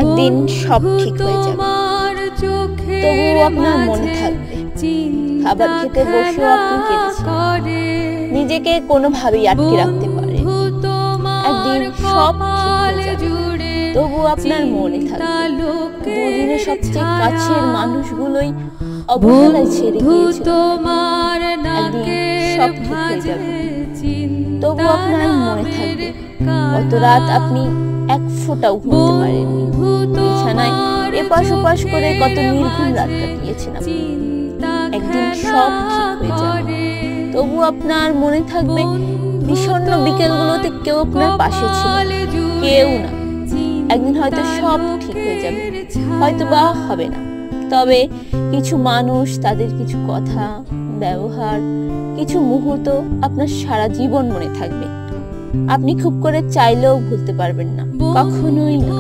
একদিন সব ঠিক হয়ে যাবে, তবুও আপনার মনে থাকবে খাবার খেতে বসেও আপনি কেঁদেছেন, নিজেকে কোনোভাবেই আটকে রাখতে পারেন। একদিন সব ঠিক হয়ে যাবে, তবু আপনার মনে থাকবে দুদিনে সবচেয়ে কাছের মানুষগুলোই অবহেলায় ছেড়ে গিয়েছিল। একদিন সব ঠিক হয়ে যাবে, তবু আপনার মনে থাকবে কত রাত আপনি এক ফোঁটাও ঘুমতে পারেননি, বিছানায় এপাশ ওপাশ করে কত নির্ঘুম রাত কাটিয়েছেন আপনি। একদিন সব ঠিক হয়ে যাবে, তবু আপনার মনে থাকবে বিষণ্ণ বিকেলগুলোতে কেউ আপনার পাশে ছিল, কেউ না। একদিন হয়তো সব ঠিক হয়ে যাবে, হয়তো বা হবে না, তবে কিছু মানুষ, তাদের কিছু কথা, ব্যবহার, কিছু মুহূর্ত আপনার সারা জীবন মনে থাকবে। আপনি খুব করে চাইলেও ভুলতে পারবেন না, কখনোই না।